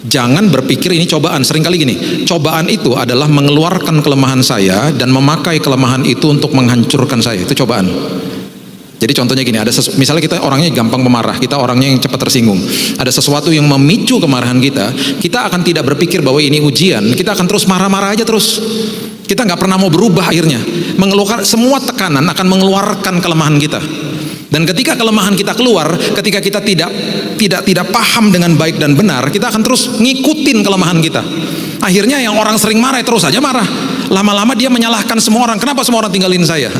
Jangan berpikir ini cobaan. Seringkali gini, cobaan itu adalah mengeluarkan kelemahan saya dan memakai kelemahan itu untuk menghancurkan saya. Itu cobaan. Jadi contohnya gini, misalnya kita orangnya gampang pemarah, kita orangnya yang cepat tersinggung. Ada sesuatu yang memicu kemarahan kita akan tidak berpikir bahwa ini ujian, kita akan terus marah-marah aja terus. Kita nggak pernah mau berubah akhirnya. Mengeluarkan semua tekanan akan mengeluarkan kelemahan kita. Dan ketika kelemahan kita keluar, ketika kita tidak paham dengan baik dan benar, kita akan terus ngikutin kelemahan kita. Akhirnya yang orang sering marah terus aja marah. Lama-lama dia menyalahkan semua orang. Kenapa semua orang tinggalin saya?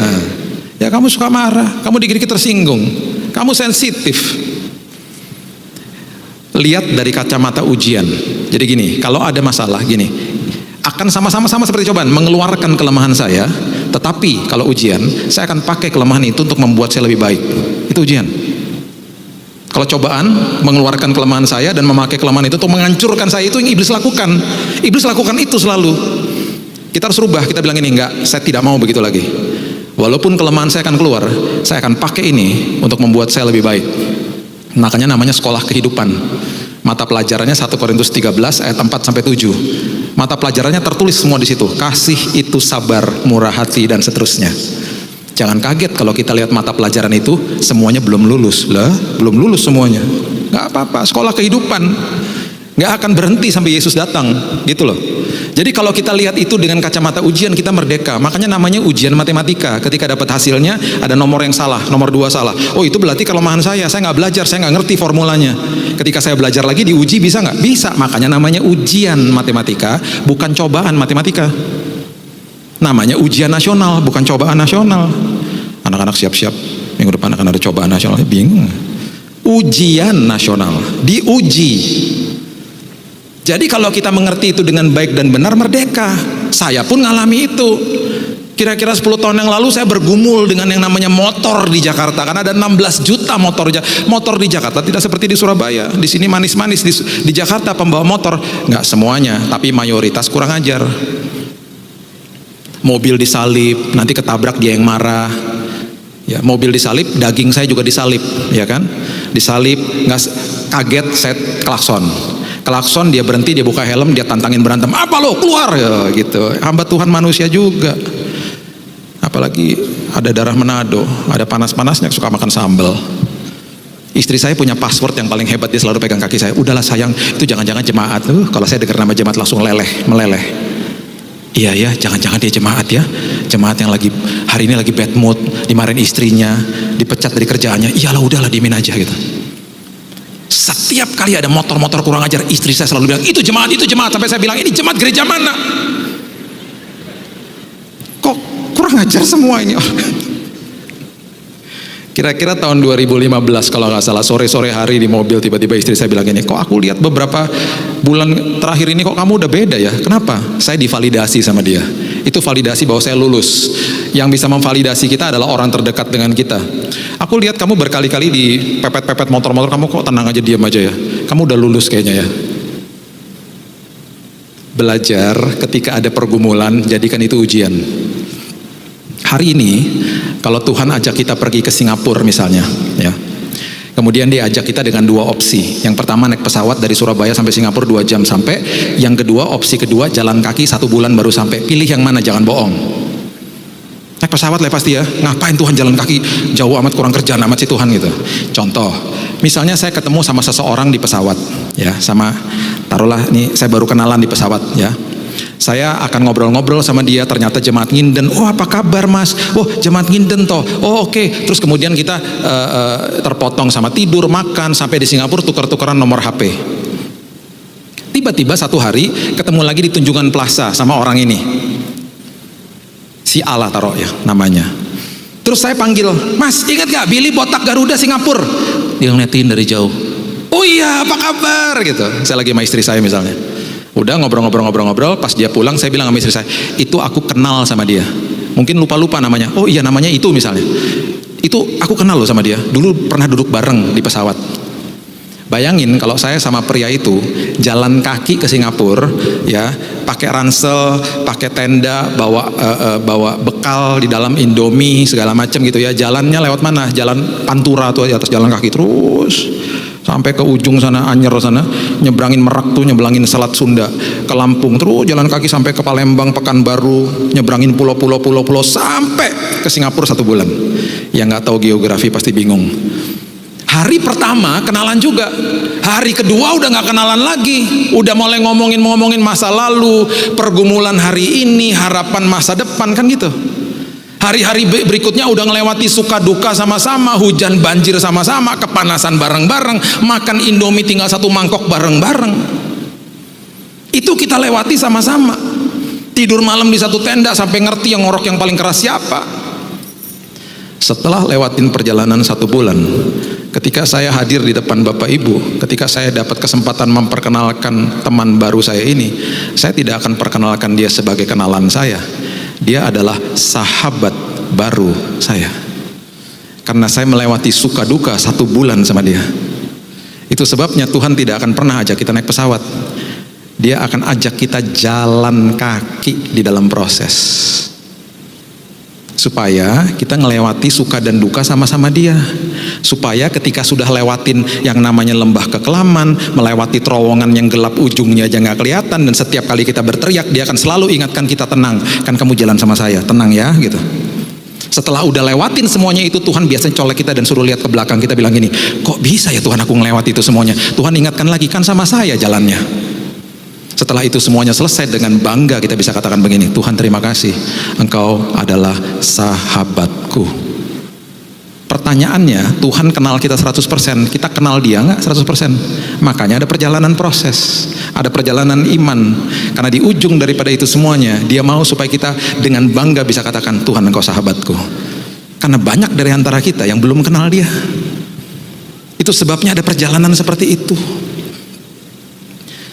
Ya kamu suka marah, kamu dikit-dikit tersinggung, kamu sensitif. Lihat dari kacamata ujian. Jadi gini, kalau ada masalah gini, akan sama-sama seperti cobaan, mengeluarkan kelemahan saya. Tetapi kalau ujian, saya akan pakai kelemahan itu untuk membuat saya lebih baik. Itu ujian. Kalau cobaan, mengeluarkan kelemahan saya dan memakai kelemahan itu untuk menghancurkan saya, itu yang iblis lakukan. Iblis lakukan itu selalu. Kita harus rubah, kita bilang ini, enggak, saya tidak mau begitu lagi. Walaupun kelemahan saya akan keluar, saya akan pakai ini untuk membuat saya lebih baik. Makanya namanya sekolah kehidupan. Mata pelajarannya 1 Korintus 13 ayat 4 sampai 7. Mata pelajarannya tertulis semua di situ. Kasih itu sabar, murah hati dan seterusnya. Jangan kaget kalau kita lihat mata pelajaran itu semuanya belum lulus. Lah, belum lulus semuanya. Enggak apa-apa, sekolah kehidupan. Enggak akan berhenti sampai Yesus datang, gitu loh. Jadi kalau kita lihat itu dengan kacamata ujian, kita merdeka. Makanya namanya ujian matematika. Ketika dapat hasilnya ada nomor yang salah, nomor 2 salah. Oh itu berarti kelemahan saya nggak belajar, saya nggak ngerti formulanya. Ketika saya belajar lagi diuji bisa nggak? Bisa. Makanya namanya ujian matematika, bukan cobaan matematika. Namanya ujian nasional, bukan cobaan nasional. Anak-anak siap-siap, minggu depan akan ada cobaan nasional. Bingung. Ujian nasional, diuji. Jadi kalau kita mengerti itu dengan baik dan benar, merdeka. Saya pun ngalami itu. Kira-kira 10 tahun yang lalu saya bergumul dengan yang namanya motor di Jakarta, karena ada 16 juta motor di Jakarta. Tidak seperti di Surabaya. Di sini manis-manis. Di Jakarta pembawa motor nggak semuanya, tapi mayoritas kurang ajar. Mobil disalip, nanti ketabrak dia yang marah. Ya, mobil disalip, daging saya juga disalip, ya kan? Disalip, nggak kaget, saya klakson, dia berhenti, dia buka helm, dia tantangin berantem. Apa lo, keluar ya, gitu. Hamba Tuhan manusia juga. Apalagi ada darah Manado, ada panas-panasnya, suka makan sambal. Istri saya punya password yang paling hebat, dia selalu pegang kaki saya. Udahlah sayang, itu jangan-jangan jemaat. Kalau saya dengar nama jemaat langsung meleleh. Iya ya, jangan-jangan dia jemaat ya. Jemaat yang lagi hari ini lagi bad mood, dimarahin istrinya, dipecat dari kerjaannya. Iyalah, udahlah, diemin aja gitu. Setiap kali ada motor-motor kurang ajar, istri saya selalu bilang, itu jemaat. Sampai saya bilang, ini jemaat gereja mana? Kok kurang ajar semua ini? Kira-kira tahun 2015 kalau nggak salah, sore-sore hari di mobil, tiba-tiba istri saya bilang gini, kok aku lihat beberapa bulan terakhir ini kok kamu udah beda ya? Kenapa? Saya divalidasi sama dia. Itu validasi bahwa saya lulus. Yang bisa memvalidasi kita adalah orang terdekat dengan kita. Aku lihat kamu berkali-kali di pepet-pepet motor-motor, kamu kok tenang aja, diam aja ya. Kamu udah lulus kayaknya ya. Belajar ketika ada pergumulan, jadikan itu ujian. Hari ini kalau Tuhan ajak kita pergi ke Singapura misalnya, ya, kemudian dia ajak kita dengan 2 opsi. Yang pertama naik pesawat dari Surabaya sampai Singapura 2 jam sampai. Yang kedua, opsi kedua jalan kaki 1 bulan baru sampai. Pilih yang mana, jangan bohong. Naik pesawat lah pasti ya, ngapain Tuhan jalan kaki, jauh amat, kurang kerjaan amat sih Tuhan gitu. Contoh, misalnya saya ketemu sama seseorang di pesawat, ya, sama taruhlah nih saya baru kenalan di pesawat, ya. Saya akan ngobrol-ngobrol sama dia, ternyata jemaat Nginden. Oh, apa kabar mas? Oh, jemaat Nginden toh. Oh, oke. Terus kemudian kita terpotong sama tidur, makan, sampai di Singapura tukar-tukaran nomor HP. Tiba-tiba satu hari ketemu lagi di Tunjungan Plaza sama orang ini. Si Allah taruh ya namanya. Terus saya panggil, mas ingat gak Billy botak Garuda Singapura? Dia ngeliatin dari jauh. Oh iya, apa kabar gitu. Saya lagi sama istri saya misalnya. Udah ngobrol-ngobrol, pas dia pulang saya bilang sama istri saya, itu aku kenal sama dia. Mungkin lupa-lupa namanya. Oh iya, namanya itu misalnya. Itu aku kenal loh sama dia. Dulu pernah duduk bareng di pesawat. Bayangin kalau saya sama pria itu jalan kaki ke Singapura, ya, pakai ransel, pakai tenda, bawa bekal di dalam Indomie segala macam gitu ya. Jalannya lewat mana? Jalan Pantura tuh di atas jalan kaki terus sampai ke ujung sana, Anyer sana, nyebrangin Merak tuh, nyebrangin Selat Sunda ke Lampung, terus jalan kaki sampai ke Palembang, Pekanbaru, nyebrangin pulau sampai ke Singapura 1 bulan. Yang nggak tahu geografi pasti bingung. Hari pertama kenalan juga, hari kedua udah nggak kenalan lagi, udah mulai ngomongin masa lalu, pergumulan hari ini, harapan masa depan, kan gitu. Hari-hari berikutnya udah ngelewati suka duka sama-sama, hujan banjir sama-sama, kepanasan bareng-bareng, makan Indomie tinggal 1 mangkok bareng-bareng. Itu kita lewati sama-sama. Tidur malam di 1 tenda sampai ngerti yang ngorok yang paling keras siapa. Setelah lewatin perjalanan 1 bulan, ketika saya hadir di depan Bapak Ibu, ketika saya dapat kesempatan memperkenalkan teman baru saya ini, saya tidak akan perkenalkan dia sebagai kenalan saya. Dia adalah sahabat baru saya. Karena saya melewati suka duka 1 bulan sama dia. Itu sebabnya Tuhan tidak akan pernah ajak kita naik pesawat. Dia akan ajak kita jalan kaki di dalam proses. Supaya kita ngelewati suka dan duka sama-sama dia. Supaya ketika sudah lewatin yang namanya lembah kekelaman, melewati terowongan yang gelap ujungnya aja nggak kelihatan, dan setiap kali kita berteriak dia akan selalu ingatkan kita, tenang, kan kamu jalan sama saya, tenang ya gitu. Setelah udah lewatin semuanya itu, Tuhan biasanya colek kita dan suruh lihat ke belakang. Kita bilang gini, kok bisa ya Tuhan aku ngelewati itu semuanya? Tuhan ingatkan lagi, kan sama saya jalannya. Setelah itu semuanya selesai, dengan bangga kita bisa katakan begini, Tuhan terima kasih, Engkau adalah sahabatku. Pertanyaannya, Tuhan kenal kita 100%, kita kenal dia nggak 100%? Makanya ada perjalanan proses, ada perjalanan iman. Karena di ujung daripada itu semuanya, dia mau supaya kita dengan bangga bisa katakan, Tuhan Engkau sahabatku. Karena banyak dari antara kita yang belum kenal dia. Itu Itu sebabnya ada perjalanan seperti itu.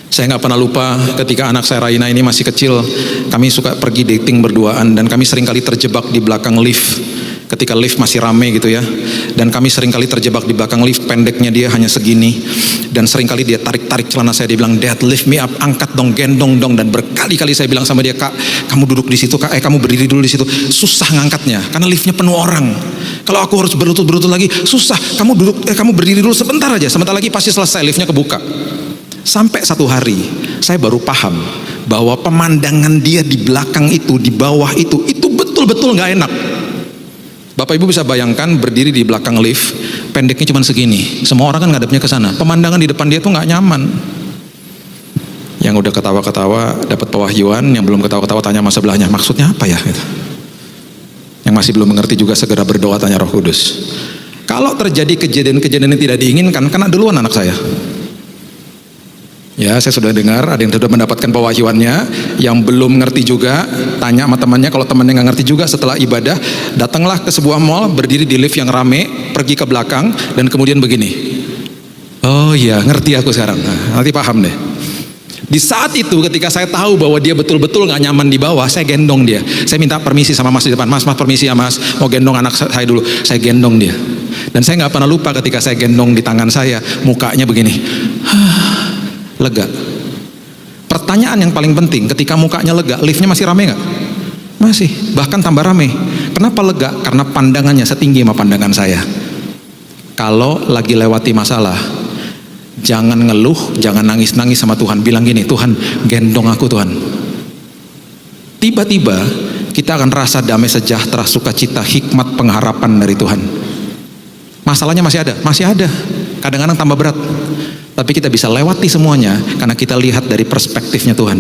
Saya nggak pernah lupa ketika anak saya Raina ini masih kecil, kami suka pergi dating berduaan dan kami seringkali terjebak di belakang lift. Ketika lift masih rame gitu ya, dan kami seringkali terjebak di belakang lift, pendeknya dia hanya segini, dan seringkali dia tarik-tarik celana saya, dia bilang, "Dad, lift me up, angkat dong, gendong dong." Dan berkali-kali saya bilang sama dia, "Kak, kamu duduk di situ, Kak, kamu berdiri dulu di situ." Susah ngangkatnya, karena liftnya penuh orang. Kalau aku harus berlutut lagi, susah. Kamu berdiri dulu sebentar aja, sebentar lagi pasti selesai, liftnya kebuka. Sampai satu hari, saya baru paham bahwa pemandangan dia di belakang itu, di bawah itu betul-betul nggak enak. Bapak Ibu bisa bayangkan berdiri di belakang lift, pendeknya cuma segini. Semua orang kan ngadepnya ke sana. Pemandangan di depan dia tuh nggak nyaman. Yang udah ketawa-ketawa dapat pewahyuan, yang belum ketawa-ketawa tanya sama sebelahnya, maksudnya apa ya? Gitu. Yang masih belum mengerti juga segera berdoa, tanya Roh Kudus. Kalau terjadi kejadian-kejadian yang tidak diinginkan, kena duluan anak saya. Ya, saya sudah dengar ada yang sudah mendapatkan pewahyuannya, yang belum ngerti juga tanya sama temannya, kalau temannya nggak ngerti juga setelah ibadah, datanglah ke sebuah mall, berdiri di lift yang rame, pergi ke belakang dan kemudian begini. Oh iya, ngerti aku sekarang. Nah, nanti paham deh. Di saat itu ketika saya tahu bahwa dia betul-betul nggak nyaman di bawah, saya gendong dia. Saya minta permisi sama Mas di depan. Mas permisi ya Mas, mau gendong anak saya dulu. Saya gendong dia. Dan saya nggak pernah lupa ketika saya gendong di tangan saya, mukanya begini. Lega. Pertanyaan yang paling penting, ketika mukanya lega, liftnya masih rame nggak? Masih, bahkan tambah rame. Kenapa lega? Karena pandangannya setinggi sama pandangan saya. Kalau lagi lewati masalah, jangan ngeluh, jangan nangis-nangis sama Tuhan. Bilang gini, Tuhan gendong aku Tuhan. Tiba-tiba kita akan rasa damai sejahtera, sukacita, hikmat, pengharapan dari Tuhan. Masalahnya masih ada, kadang-kadang tambah berat. Tapi kita bisa lewati semuanya karena kita lihat dari perspektifnya Tuhan.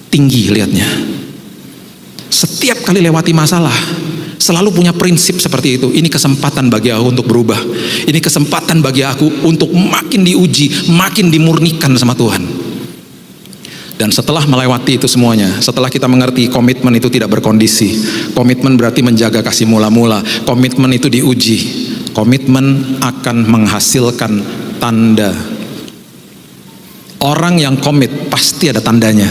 Tinggi lihatnya. Setiap kali lewati masalah, selalu punya prinsip seperti itu. Ini kesempatan bagi aku untuk berubah. Ini kesempatan bagi aku untuk makin diuji, makin dimurnikan sama Tuhan. Dan setelah melewati itu semuanya, setelah kita mengerti komitmen itu tidak berkondisi. Komitmen berarti menjaga kasih mula-mula. Komitmen itu diuji. Komitmen akan menghasilkan tanda. Orang yang komit pasti ada tandanya.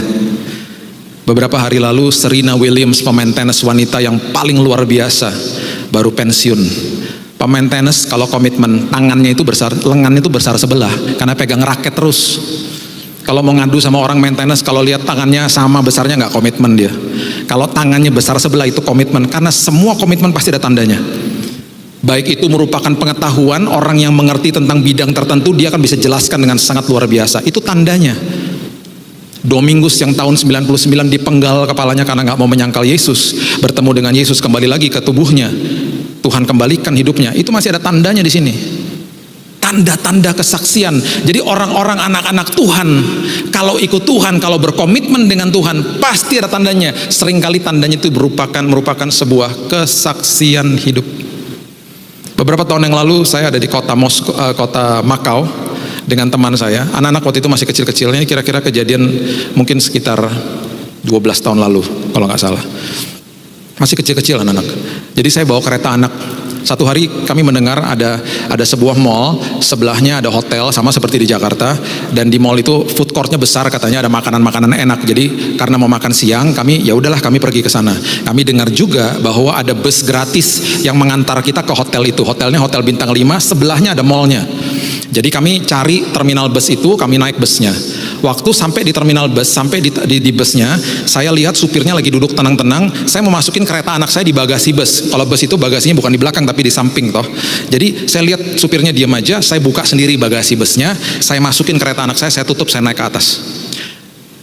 Beberapa hari lalu Serena Williams, pemain tenis wanita yang paling luar biasa, baru pensiun. Pemain tenis kalau komitmen, tangannya itu besar, lengannya itu besar sebelah karena pegang raket terus. Kalau mau ngadu sama orang main tenis, kalau lihat tangannya sama besarnya nggak komitmen dia. Kalau tangannya besar sebelah itu komitmen, karena semua komitmen pasti ada tandanya. Baik itu merupakan pengetahuan, orang yang mengerti tentang bidang tertentu, dia akan bisa jelaskan dengan sangat luar biasa. Itu tandanya. Domingus yang tahun 99 dipenggal kepalanya karena gak mau menyangkal Yesus, bertemu dengan Yesus, kembali lagi ke tubuhnya, Tuhan kembalikan hidupnya. Itu masih ada tandanya di sini. Tanda-tanda kesaksian. Jadi orang-orang anak-anak Tuhan, kalau ikut Tuhan, kalau berkomitmen dengan Tuhan, pasti ada tandanya. Seringkali tandanya itu merupakan sebuah kesaksian hidup. Beberapa tahun yang lalu saya ada di kota Makau dengan teman saya. Anak-anak waktu itu masih kecil-kecilnya, kira-kira kejadian mungkin sekitar 12 tahun lalu kalau nggak salah. Masih kecil-kecil anak-anak. Jadi saya bawa kereta anak. Satu hari kami mendengar ada sebuah mall, sebelahnya ada hotel sama seperti di Jakarta, dan di mall itu food courtnya besar, katanya ada makanan-makanan enak. Jadi karena mau makan siang, kami pergi ke sana. Kami dengar juga bahwa ada bus gratis yang mengantar kita ke hotel itu. Hotelnya hotel bintang 5, sebelahnya ada mallnya. Jadi kami cari terminal bus itu, kami naik busnya. Waktu sampai di terminal bus, sampai di busnya, saya lihat supirnya lagi duduk tenang-tenang. Saya mau masukin kereta anak saya di bagasi bus. Kalau bus itu bagasinya bukan di belakang tapi di samping toh. Jadi saya lihat supirnya diam aja, saya buka sendiri bagasi busnya, saya masukin kereta anak saya tutup, saya naik ke atas.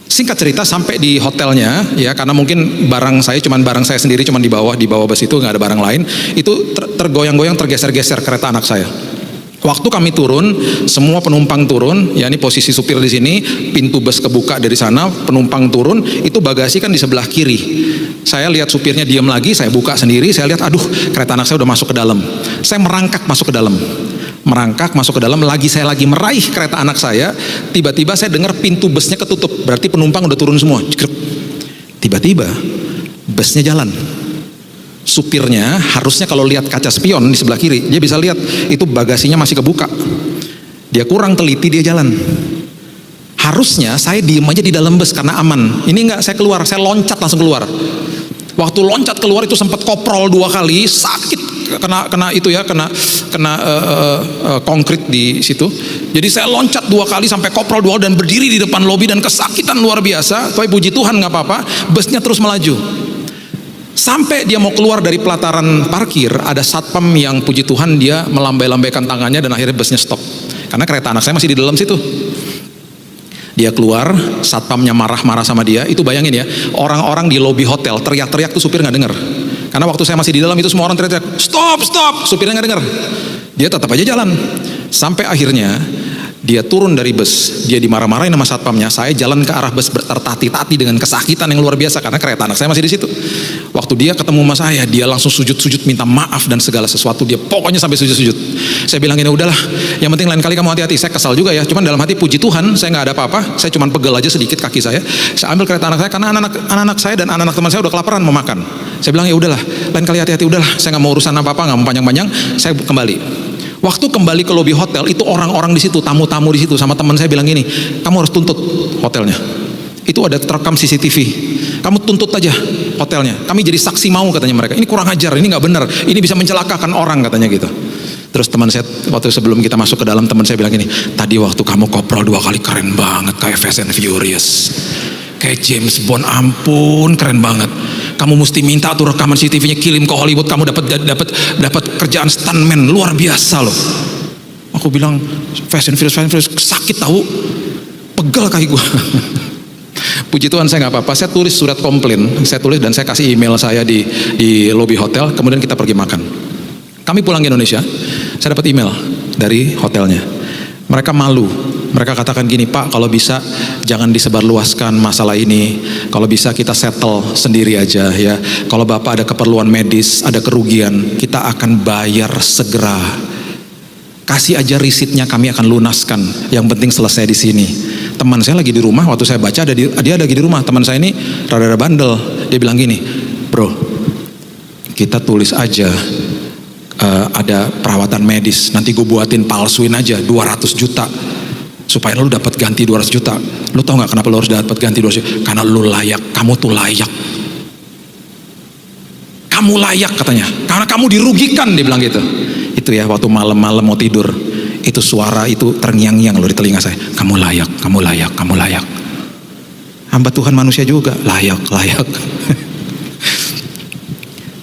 Singkat cerita sampai di hotelnya ya, karena mungkin barang saya sendiri cuman di bawah bus itu nggak ada barang lain. Itu tergoyang-goyang, tergeser-geser kereta anak saya. Waktu kami turun, semua penumpang turun, ya ini posisi supir di sini, pintu bus kebuka dari sana, penumpang turun, itu bagasi kan di sebelah kiri. Saya lihat supirnya diam lagi, saya buka sendiri, saya lihat aduh kereta anak saya udah masuk ke dalam. Saya merangkak masuk ke dalam, saya lagi meraih kereta anak saya, tiba-tiba saya dengar pintu busnya ketutup, berarti penumpang udah turun semua. Tiba-tiba busnya jalan. supirnya harusnya kalau lihat kaca spion di sebelah kiri, dia bisa lihat itu bagasinya masih kebuka. Dia kurang teliti, dia jalan. Harusnya saya diem aja di dalam bus karena aman. Ini enggak, saya keluar, saya loncat langsung keluar. Waktu loncat keluar itu sempat koprol 2 kali, sakit, kena itu ya, kena konkrit di situ. Jadi saya loncat 2 kali sampai koprol 2 dan berdiri di depan lobi dan kesakitan luar biasa. Tapi puji Tuhan nggak apa-apa, busnya terus melaju. Sampai dia mau keluar dari pelataran parkir, ada satpam yang puji Tuhan dia melambai-lambaikan tangannya dan akhirnya busnya stop. Karena kereta anak saya masih di dalam situ. Dia keluar, satpamnya marah-marah sama dia. Itu bayangin ya, orang-orang di lobi hotel teriak-teriak tuh supir nggak dengar. Karena waktu saya masih di dalam itu semua orang teriak-teriak, stop, stop, supirnya nggak dengar. Dia tetap aja jalan. Sampai akhirnya dia turun dari bus, dia dimarah-marahin sama satpamnya. Saya jalan ke arah bus bertertati-tati dengan kesakitan yang luar biasa karena kereta anak saya masih di situ. Waktu dia ketemu sama saya, dia langsung sujud-sujud minta maaf dan segala sesuatu. Dia pokoknya sampai sujud-sujud. Saya bilang ini udahlah, yang penting lain kali kamu hati-hati. Saya kesal juga ya, cuman dalam hati puji Tuhan saya nggak ada apa-apa. Saya cuman pegel aja sedikit kaki saya. Saya ambil kereta anak saya karena anak-anak saya dan anak-anak teman saya udah kelaparan mau makan. Saya bilang ya udahlah, lain kali hati-hati, udahlah. Saya nggak mau urusan apa-apa, nggak mau panjang-panjang. Saya kembali. Waktu kembali ke lobi hotel, itu orang-orang di situ, tamu-tamu di situ, sama teman saya bilang gini, kamu harus tuntut hotelnya. Itu ada terekam CCTV. Kamu tuntut aja hotelnya. Kami jadi saksi mau, katanya mereka. Ini kurang ajar, ini nggak benar. Ini bisa mencelakakan orang, katanya gitu. Terus teman saya waktu sebelum kita masuk ke dalam, teman saya bilang gini, tadi waktu kamu koprol 2 kali keren banget, kayak Fast and Furious, kayak James Bond, ampun keren banget. Kamu mesti minta tuh rekaman CCTV-nya, kirim ke Hollywood, kamu dapat kerjaan stuntman luar biasa loh. Aku bilang Fast and Furious sakit tahu, pegel kaki gua. Puji Tuhan saya nggak apa-apa. Saya tulis surat komplain, saya tulis dan saya kasih email saya di lobi hotel. Kemudian kita pergi makan. Kami pulang ke Indonesia, saya dapat email dari hotelnya. Mereka malu. Mereka katakan gini, Pak, kalau bisa jangan disebarluaskan masalah ini. Kalau bisa kita settle sendiri aja ya. Kalau Bapak ada keperluan medis, ada kerugian, kita akan bayar segera. Kasih aja risitnya, kami akan lunaskan. Yang penting selesai di sini. Teman saya lagi di rumah, waktu saya baca dia lagi di rumah. Teman saya ini rada-rada bandel. Dia bilang gini, bro, kita tulis aja ada perawatan medis. Nanti gue buatin palsuin aja 200 juta. Supaya lu dapat ganti 200 juta. Lu tau gak kenapa lu harus dapat ganti 200 juta? Karena lu layak, kamu tuh layak. Kamu layak katanya. Karena kamu dirugikan, dia bilang gitu. Itu ya waktu malam-malam mau tidur. Itu suara itu terngiang-ngiang loh di telinga saya. Kamu layak, kamu layak, kamu layak. Hamba Tuhan manusia juga, layak, layak.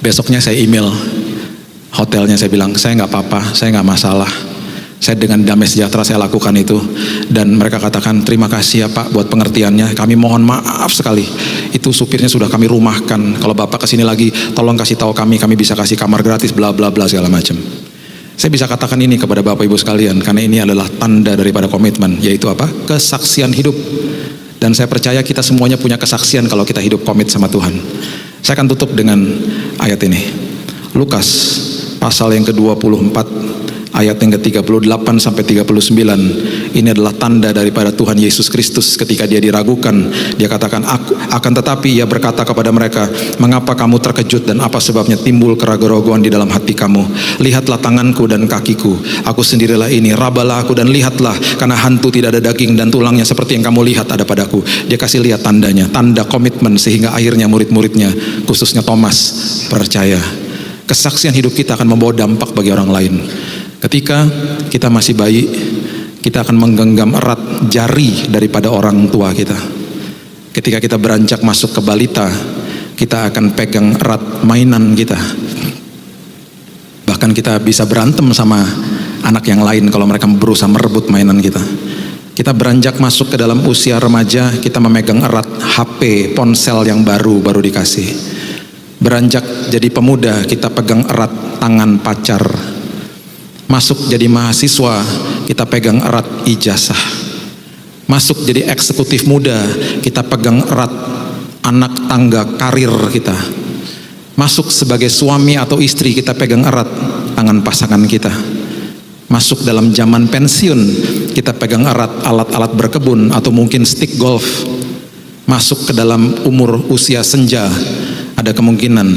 Besoknya saya email hotelnya, saya bilang, saya gak apa-apa, saya gak masalah. Saya dengan damai sejahtera saya lakukan itu. Dan mereka katakan, terima kasih ya Pak buat pengertiannya. Kami mohon maaf sekali. Itu supirnya sudah kami rumahkan. Kalau Bapak kesini lagi, tolong kasih tahu kami bisa kasih kamar gratis, bla bla bla segala macam. Saya bisa katakan ini kepada Bapak Ibu sekalian, karena ini adalah tanda daripada komitmen, yaitu apa? Kesaksian hidup. Dan saya percaya kita semuanya punya kesaksian kalau kita hidup komit sama Tuhan. Saya akan tutup dengan ayat ini. Lukas pasal yang ke-24 ayat yang ke-38 sampai 39. Ini adalah tanda daripada Tuhan Yesus Kristus ketika dia diragukan. Dia katakan, akan tetapi ia berkata kepada mereka, mengapa kamu terkejut dan apa sebabnya timbul keraguan-raguan di dalam hati kamu? Lihatlah tanganku dan kakiku, aku sendirilah ini. Rabalah aku dan lihatlah, karena hantu tidak ada daging dan tulangnya seperti yang kamu lihat ada padaku. Dia kasih lihat tandanya, tanda komitmen, sehingga akhirnya murid-muridnya, khususnya Thomas, percaya. Kesaksian hidup kita akan membawa dampak bagi orang lain. Ketika kita masih bayi, kita akan menggenggam erat jari daripada orang tua kita. Ketika kita beranjak masuk ke balita, kita akan pegang erat mainan kita. Bahkan kita bisa berantem sama anak yang lain kalau mereka berusaha merebut mainan kita. Kita beranjak masuk ke dalam usia remaja, kita memegang erat HP, ponsel yang baru dikasih. Beranjak jadi pemuda, kita pegang erat tangan pacar. Masuk jadi mahasiswa, kita pegang erat ijazah. Masuk jadi eksekutif muda, kita pegang erat anak tangga karir kita. Masuk sebagai suami atau istri, kita pegang erat tangan pasangan kita. Masuk dalam zaman pensiun, kita pegang erat alat-alat berkebun atau mungkin stick golf. Masuk ke dalam umur usia senja, ada kemungkinan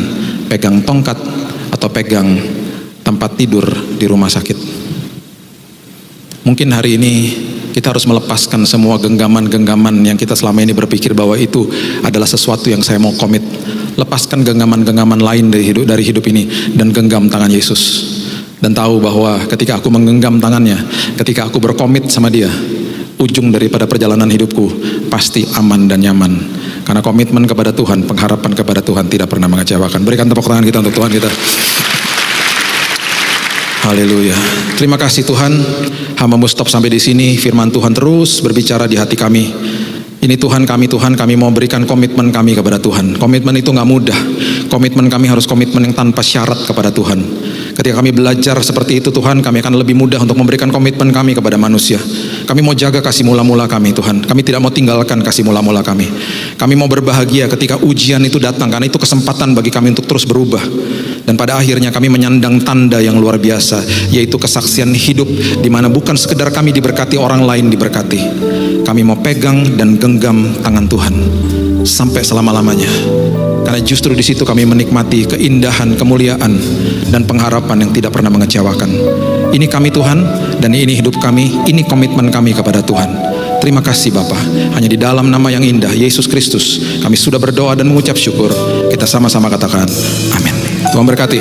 pegang tongkat atau pegang tempat tidur di rumah sakit. Mungkin hari ini kita harus melepaskan semua genggaman-genggaman yang kita selama ini berpikir bahwa itu adalah sesuatu yang saya mau komit. Lepaskan genggaman-genggaman lain dari hidup ini dan genggam tangan Yesus. Dan tahu bahwa ketika aku menggenggam tangannya, ketika aku berkomit sama dia, ujung daripada perjalanan hidupku pasti aman dan nyaman. Karena komitmen kepada Tuhan, pengharapan kepada Tuhan tidak pernah mengecewakan. Berikan tepuk tangan kita untuk Tuhan kita. Haleluya. Terima kasih Tuhan. Hamba-Mu stop sampai di sini. Firman Tuhan terus berbicara di hati kami. Ini Tuhan kami mau berikan komitmen kami kepada Tuhan. Komitmen itu gak mudah. Komitmen kami harus komitmen yang tanpa syarat kepada Tuhan. Ketika kami belajar seperti itu Tuhan, kami akan lebih mudah untuk memberikan komitmen kami kepada manusia. Kami mau jaga kasih mula-mula kami Tuhan. Kami tidak mau tinggalkan kasih mula-mula kami. Kami mau berbahagia ketika ujian itu datang, karena itu kesempatan bagi kami untuk terus berubah. Dan pada akhirnya kami menyandang tanda yang luar biasa, yaitu kesaksian hidup, di mana bukan sekedar kami diberkati, orang lain diberkati. Kami mau pegang dan genggam tangan Tuhan sampai selama-lamanya. Karena justru di situ kami menikmati keindahan, kemuliaan, dan pengharapan yang tidak pernah mengecewakan. Ini kami Tuhan, dan ini hidup kami, ini komitmen kami kepada Tuhan. Terima kasih Bapa. Hanya di dalam nama yang indah, Yesus Kristus, kami sudah berdoa dan mengucap syukur. Kita sama-sama katakan, amin. Tuhan berkati.